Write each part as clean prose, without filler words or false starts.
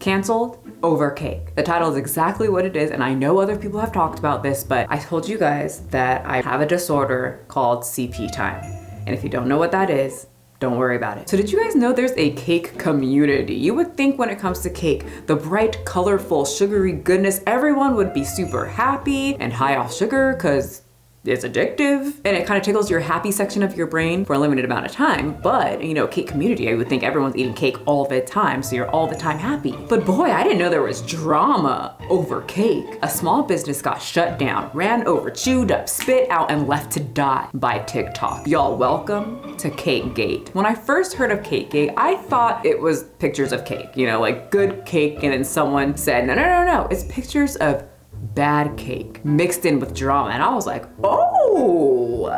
Canceled over cake. The title is exactly what it is, and I know other people have talked about this, but I told you guys that I have a disorder called CP time. And if you don't know what that is, don't worry about it. So did you guys know there's a cake community? You would think when it comes to cake, the bright, colorful, sugary goodness, everyone would be super happy and high off sugar because it's addictive and it kind of tickles your happy section of your brain for a limited amount of time. But you know, cake community, I would think everyone's eating cake all the time, so you're all the time happy. But boy, I didn't know there was drama over cake. A small business got shut down, ran over, chewed up, spit out, and left to die by TikTok. Y'all, welcome to Cake Gate. When I first heard of Cake Gate, I thought it was pictures of cake, you know, like good cake, and then someone said, no, it's pictures of bad cake mixed in with drama. And I was like, oh,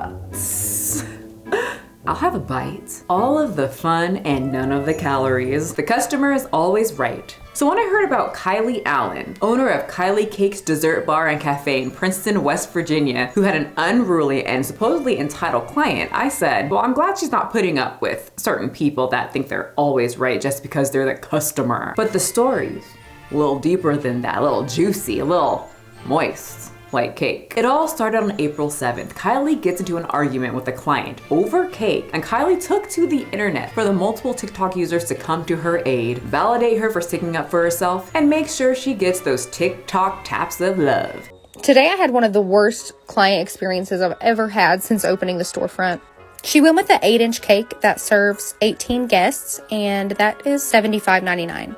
I'll have a bite. All of the fun and none of the calories. The customer is always right. So when I heard about Kylie Allen, owner of Kylie Cakes Dessert Bar and Cafe in Princeton, West Virginia, who had an unruly and supposedly entitled client, I said, well, I'm glad she's not putting up with certain people that think they're always right just because they're the customer. But the story's a little deeper than that, a little juicy, a little moist, like cake. It all started on April 7th. Kylie gets into an argument with a client over cake, and Kylie took to the internet for the multiple TikTok users to come to her aid, validate her for sticking up for herself, and make sure she gets those TikTok taps of love. Today I had one of the worst client experiences I've ever had since opening the storefront. She went with the 8-inch cake that serves 18 guests, and that is $75.99.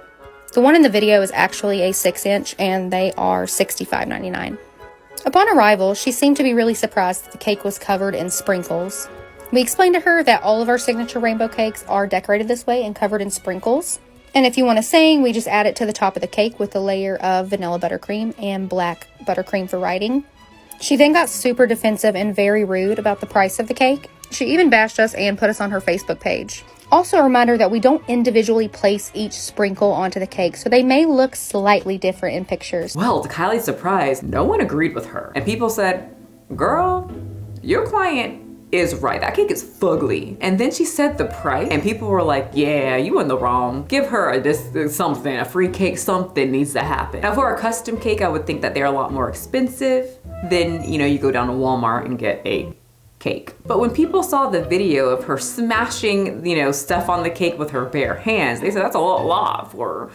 The one in the video is actually a 6-inch, and they are $65.99. Upon arrival, she seemed to be really surprised that the cake was covered in sprinkles. We explained to her that all of our signature rainbow cakes are decorated this way and covered in sprinkles. And if you want a saying, we just add it to the top of the cake with a layer of vanilla buttercream and black buttercream for writing. She then got super defensive and very rude about the price of the cake. She even bashed us and put us on her Facebook page. Also a reminder that we don't individually place each sprinkle onto the cake, so they may look slightly different in pictures. Well, to Kylie's surprise, no one agreed with her. And people said, girl, your client is right. That cake is fugly. And then she said the price, and people were like, yeah, you in the wrong. Give her a free cake, something needs to happen. Now for a custom cake, I would think that they're a lot more expensive than, you know, you go down to Walmart and get a cake. But when people saw the video of her smashing, you know, stuff on the cake with her bare hands, they said that's a lot for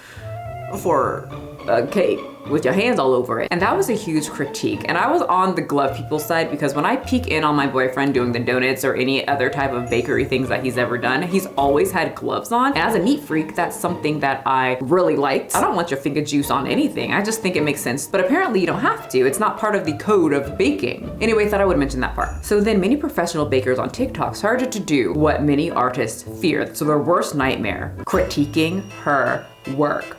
a cake with your hands all over it. And that was a huge critique. And I was on the glove people's side because when I peek in on my boyfriend doing the donuts or any other type of bakery things that he's ever done, he's always had gloves on. And as a neat freak, that's something that I really liked. I don't want your finger juice on anything. I just think it makes sense. But apparently you don't have to. It's not part of the code of baking. Anyway, thought I would mention that part. So then many professional bakers on TikTok started to do what many artists feared. So their worst nightmare, critiquing her work.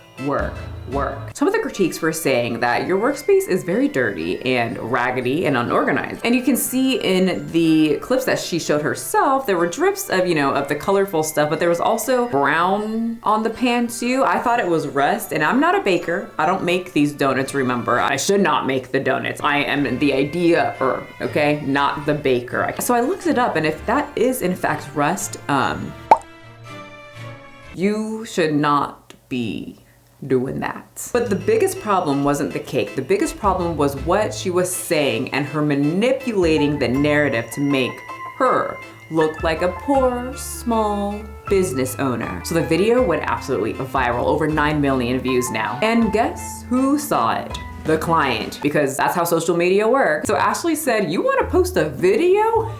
Some of the critiques were saying that your workspace is very dirty and raggedy and unorganized. And you can see in the clips that she showed herself, there were drips of, you know, of the colorful stuff, but there was also brown on the pan too. I thought it was rust, and I'm not a baker. I don't make these donuts, remember. I should not make the donuts. I am the idea-er, okay? Not the baker. So I looked it up, and if that is in fact rust, you should not be doing that. But the biggest problem wasn't the cake. The biggest problem was what she was saying and her manipulating the narrative to make her look like a poor, small business owner. So the video went absolutely viral, over 9 million views now. And guess who saw it? The client, because that's how social media works. So Ashley said, you want to post a video?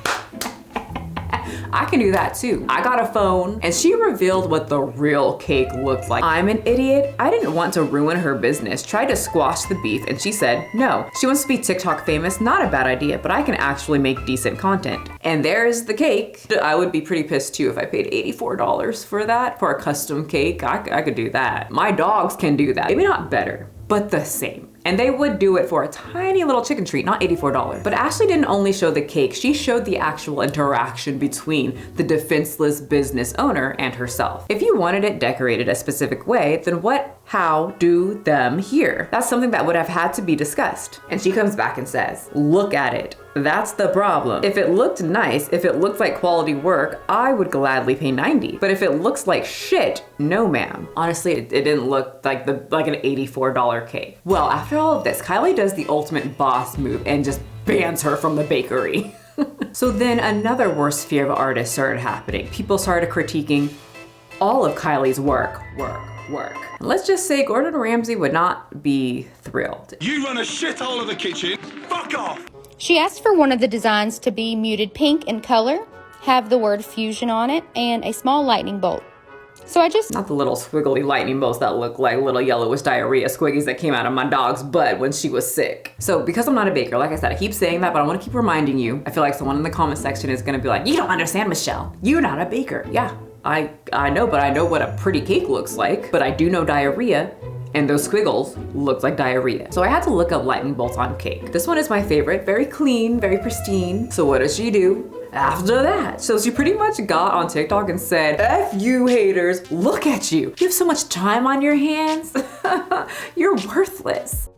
I can do that too. I got a phone and she revealed what the real cake looked like. I'm an idiot. I didn't want to ruin her business. Tried to squash the beef and she said no. She wants to be TikTok famous. Not a bad idea, but I can actually make decent content. And there's the cake. I would be pretty pissed too if I paid $84 for that, for a custom cake. I could do that. My dogs can do that. Maybe not better, but the same. And they would do it for a tiny little chicken treat, not $84. But Ashley didn't only show the cake, she showed the actual interaction between the defenseless business owner and herself. If you wanted it decorated a specific way, then what how do them here? That's something that would have had to be discussed. And she comes back and says, look at it. That's the problem. If it looked nice, if it looked like quality work, I would gladly pay $90. But if it looks like shit, no ma'am. Honestly, it didn't look like an $84 cake. Well, after all of this, Kylie does the ultimate boss move and just bans her from the bakery. So then another worst fear of artists started happening. People started critiquing all of Kylie's work. Let's just say Gordon Ramsay would not be thrilled. You run a shithole of a kitchen, fuck off! She asked for one of the designs to be muted pink in color, have the word fusion on it, and a small lightning bolt. So I just... Not the little squiggly lightning bolts that look like little yellowish diarrhea squiggies that came out of my dog's butt when she was sick. So because I'm not a baker, like I said, I keep saying that, but I want to keep reminding you. I feel like someone in the comment section is going to be like, you don't understand, Michelle. You're not a baker. Yeah, I know, but I know what a pretty cake looks like, but I do know diarrhea, and those squiggles look like diarrhea. So I had to look up lightning bolts on cake. This one is my favorite, very clean, very pristine. So what does she do after that? So she pretty much got on TikTok and said, F you haters, look at you. You have so much time on your hands. You're worthless.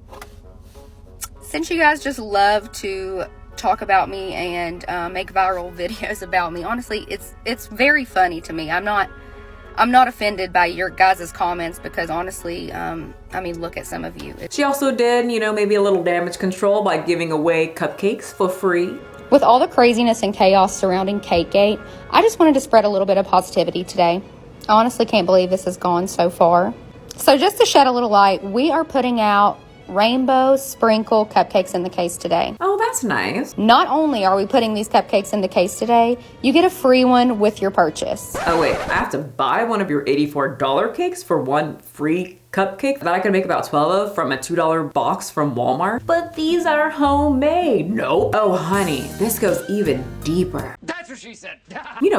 Since you guys just love to talk about me and make viral videos about me, honestly, it's very funny to me. I'm not offended by your guys' comments because honestly, I mean, look at some of you. She also did, maybe a little damage control by giving away cupcakes for free. With all the craziness and chaos surrounding Cakegate, I just wanted to spread a little bit of positivity today. I honestly can't believe this has gone so far. So just to shed a little light, we are putting out rainbow sprinkle cupcakes in the case today. Oh, that's nice. Not only are we putting these cupcakes in the case today, you get a free one with your purchase. Oh wait, I have to buy one of your $84 cakes for one free cupcake that I could make about 12 of from a $2 box from Walmart? But these are homemade. Nope. Oh honey, this goes even deeper. That's what she said.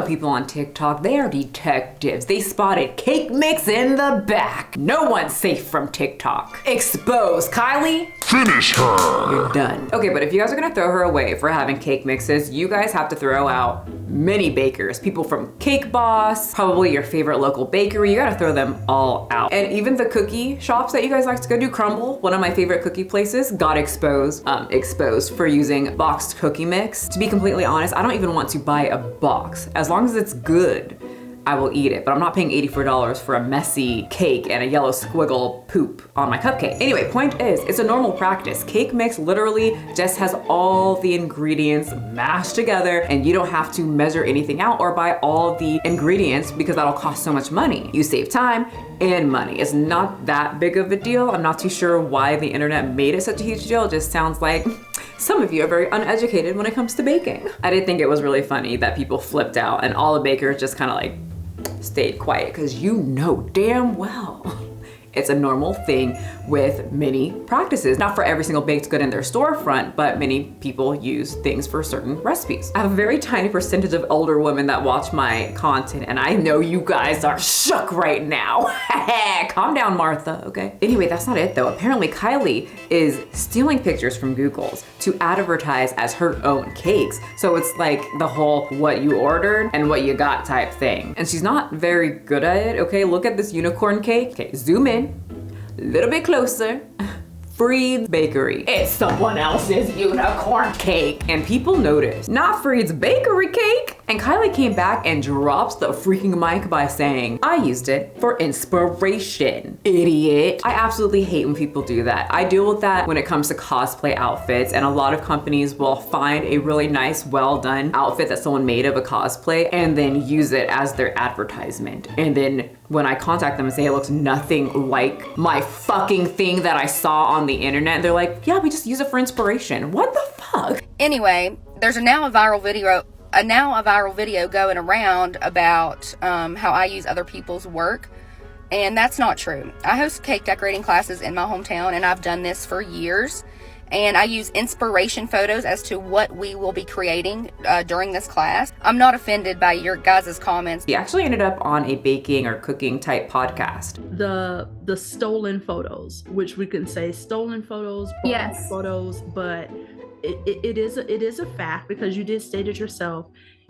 People on TikTok, they are detectives. They spotted cake mix in the back. No one's safe from TikTok. Expose, Kylie. Finish her! You're done. Okay, but if you guys are gonna throw her away for having cake mixes, you guys have to throw out many bakers. People from Cake Boss, probably your favorite local bakery, you gotta throw them all out. And even the cookie shops that you guys like to go do, Crumble, one of my favorite cookie places, got exposed for using boxed cookie mix. To be completely honest, I don't even want to buy a box. As long as it's good, I will eat it, but I'm not paying $84 for a messy cake and a yellow squiggle poop on my cupcake. Anyway, point is, it's a normal practice. Cake mix literally just has all the ingredients mashed together and you don't have to measure anything out or buy all the ingredients because that'll cost so much money. You save time and money. It's not that big of a deal. I'm not too sure why the internet made it such a huge deal. It just sounds like some of you are very uneducated when it comes to baking. I did think it was really funny that people flipped out and all the bakers just kind of like stayed quiet because you know damn well it's a normal thing with many practices. Not for every single baked good in their storefront, but many people use things for certain recipes. I have a very tiny percentage of older women that watch my content, and I know you guys are shook right now. Calm down, Martha, okay? Anyway, that's not it though. Apparently Kylie is stealing pictures from Google's to advertise as her own cakes. So it's like the whole what you ordered and what you got type thing. And she's not very good at it, okay? Look at this unicorn cake. Okay, zoom in. A little bit closer. Freed's Bakery. It's someone else's unicorn cake. And people noticed, not Freed's Bakery cake. And Kylie came back and drops the freaking mic by saying, I used it for inspiration, idiot. I absolutely hate when people do that. I deal with that when it comes to cosplay outfits, and a lot of companies will find a really nice, well done outfit that someone made of a cosplay and then use it as their advertisement. And then when I contact them and say it looks nothing like my fucking thing that I saw on the internet, they're like, yeah, we just use it for inspiration. What the fuck? Anyway, there's now a viral video going around about how I use other people's work, and that's not true. I host cake decorating classes in my hometown, and I've done this for years, and I use inspiration photos as to what we will be creating during this class. I'm not offended by your guys' comments. He actually ended up on a baking or cooking type podcast. The stolen photos, which we can say stolen photos, Yes. photos, but it is a fact because you did state it yourself.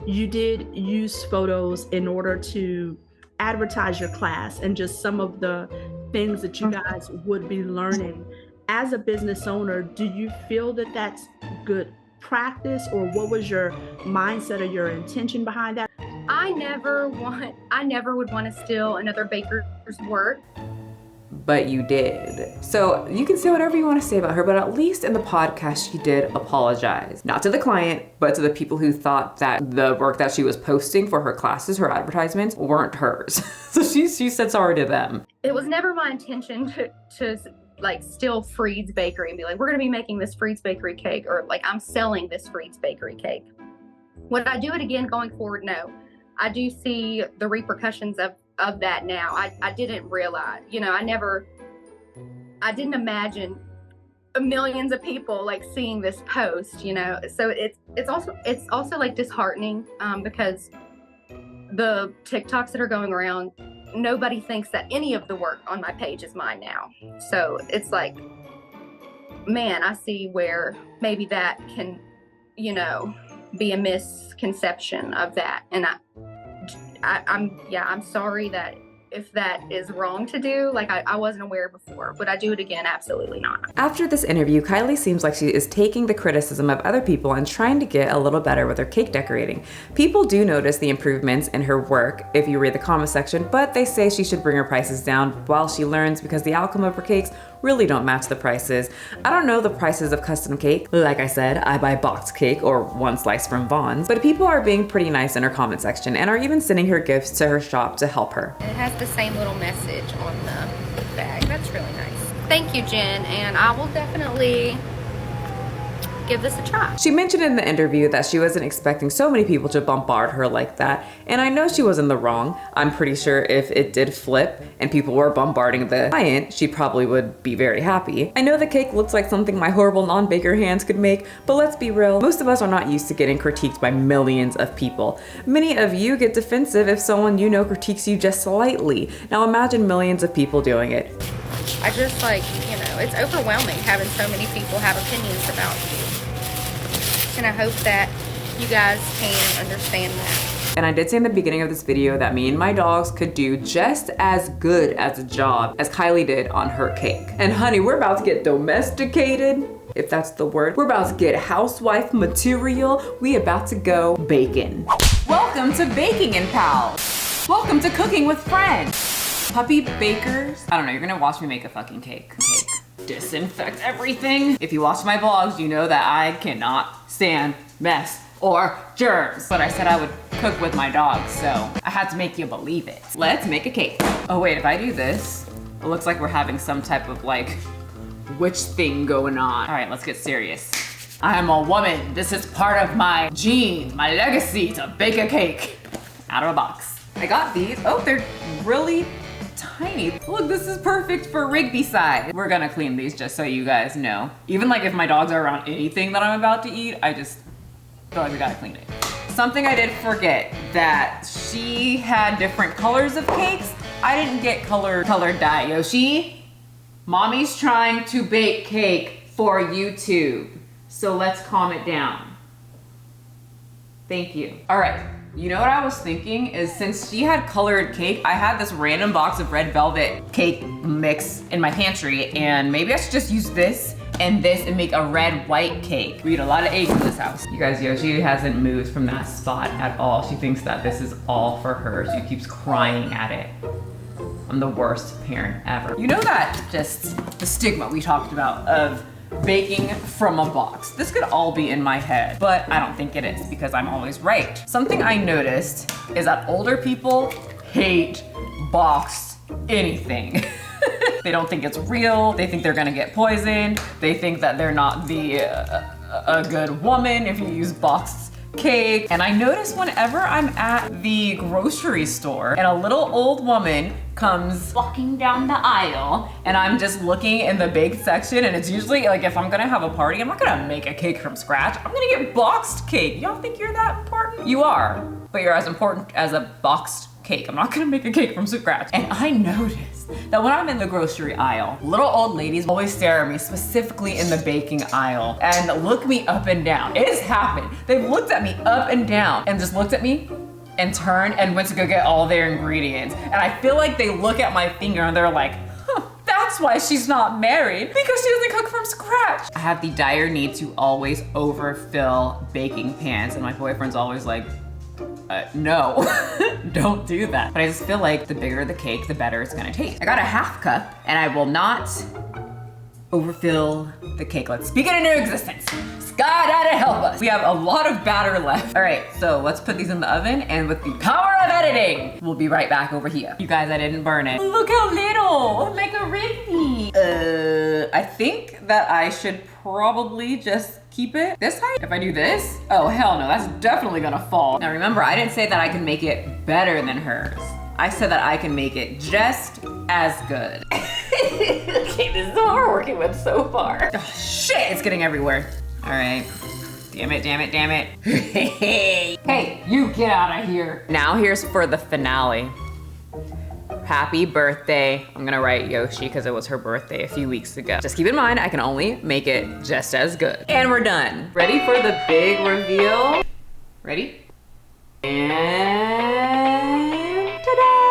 You did use photos in order to advertise your class, and just some of the things that you guys would be learning. As a business owner, do you feel that that's good practice, or what was your mindset or your intention behind that? I never would want to steal another baker's work. But you did. So you can say whatever you want to say about her, but at least in the podcast, she did apologize. Not to the client, but to the people who thought that the work that she was posting for her classes, her advertisements, weren't hers. So she said sorry to them. It was never my intention to like steal Freed's Bakery and be like, we're going to be making this Freed's Bakery cake, or like I'm selling this Freed's Bakery cake. Would I do it again going forward? No. I do see the repercussions of that now. I didn't realize, I didn't imagine millions of people like seeing this post, so it's also like disheartening, because the TikToks that are going around, nobody thinks that any of the work on my page is mine now. So it's like, man, I see where maybe that can, be a misconception of that. And I'm sorry that if that is wrong to do. Like I wasn't aware before. Would I do it again? Absolutely not. After this interview, Kylie seems like she is taking the criticism of other people and trying to get a little better with her cake decorating. People do notice the improvements in her work if you read the comment section, but they say she should bring her prices down while she learns, because the outcome of her cakes really don't match the prices. I don't know the prices of custom cake. Like I said, I buy boxed cake or one slice from Vaughn's, but people are being pretty nice in her comment section and are even sending her gifts to her shop to help her. It has the same little message on the bag. That's really nice. Thank you, Jen, and I will definitely give this a try. She mentioned in the interview that she wasn't expecting so many people to bombard her like that, and I know she was in the wrong. I'm pretty sure if it did flip and people were bombarding the client, she probably would be very happy. I know the cake looks like something my horrible non-baker hands could make, but let's be real, most of us are not used to getting critiqued by millions of people. Many of you get defensive if someone you know critiques you just slightly. Now imagine millions of people doing it. I just it's overwhelming having so many people have opinions about you. And I hope that you guys can understand that. And I did say in the beginning of this video that me and my dogs could do just as good as a job as Kylie did on her cake. And honey, we're about to get domesticated, if that's the word. We're about to get housewife material. We about to go baking. Welcome to Baking and Pals. Welcome to Cooking with Friends. Puppy bakers. I don't know, you're gonna watch me make a fucking cake. Disinfect everything. If you watch my vlogs, you know that I cannot stand mess or germs. But I said I would cook with my dogs, so I had to make you believe it. Let's make a cake. Oh wait, if I do this, it looks like we're having some type of like witch thing going on. All right, let's get serious. I am a woman. This is part of my gene, my legacy to bake a cake out of a box. I got these. Oh, they're really tiny. Look, this is perfect for Rigby size. We're gonna clean these just so you guys know. Even like if my dogs are around anything that I'm about to eat, I just feel like we gotta clean it. Something I did forget, that she had different colors of cakes. I didn't get colored dye. Yoshi, mommy's trying to bake cake for YouTube. So let's calm it down. Thank you. All right. You know what I was thinking is, since she had colored cake, I had this random box of red velvet cake mix in my pantry, and maybe I should just use this and make a red white cake. We eat a lot of eggs in this house. You guys, Yoshi hasn't moved from that spot at all. She thinks that this is all for her. She keeps crying at it. I'm the worst parent ever. You know that just the stigma we talked about of baking from a box. This could all be in my head, but I don't think it is, because I'm always right. Something I noticed is that older people hate boxed anything. They don't think it's real. They think they're gonna get poisoned. They think that they're not a good woman if you use boxed cake. And I notice whenever I'm at the grocery store and a little old woman comes walking down the aisle and I'm just looking in the bake section, and it's usually like, if I'm gonna have a party, I'm not gonna make a cake from scratch. I'm gonna get boxed cake. Y'all think you're that important? You are, but you're as important as a boxed cake. I'm not gonna make a cake from scratch. And I noticed that when I'm in the grocery aisle, little old ladies always stare at me, specifically in the baking aisle, and look me up and down. It has happened. They've looked at me up and down and just looked at me and turned and went to go get all their ingredients. And I feel like they look at my finger and they're like, huh, That's why she's not married, because she doesn't cook from scratch. I have the dire need to always overfill baking pans, and my boyfriend's always like, no, don't do that. But I just feel like the bigger the cake, the better it's gonna taste. I got a half cup, and I will not overfill the cake. Let's speak it into existence. God had to help us. We have a lot of batter left. All right, so let's put these in the oven, and with the power of editing, we'll be right back over here. You guys, I didn't burn it. Look how little, like a Ricky. I think that I should probably just keep it this height. If I do this, oh hell no, that's definitely gonna fall. Now remember, I didn't say that I can make it better than hers. I said that I can make it just as good. Okay, this is what we're working with so far. Oh, shit, it's getting everywhere. All right. Damn it, damn it, damn it. Hey, you get out of here. Now here's for the finale. Happy birthday. I'm gonna write Yoshi because it was her birthday a few weeks ago. Just keep in mind, I can only make it just as good. And we're done. Ready for the big reveal? Ready? And ta-da!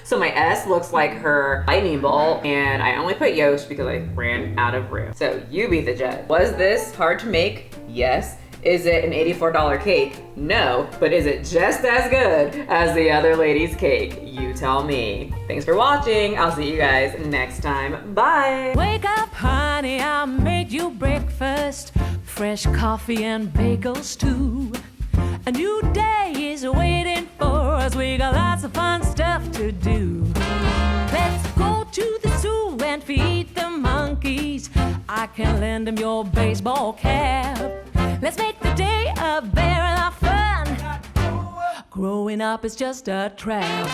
So my S looks like her lightning bolt, and I only put Yosh because I ran out of room. So you be the judge. Was this hard to make? Yes. Is it an $84 cake? No. But is it just as good as the other lady's cake? You tell me. Thanks for watching. I'll see you guys next time. Bye. Wake up, honey, I made you breakfast. Fresh coffee and bagels too. A new day is waiting for us. We got lots of fun stuff to do. Let's go to the zoo and feed the monkeys. I can lend them your baseball cap. Let's make the day a barrel of fun. Growing up is just a trap.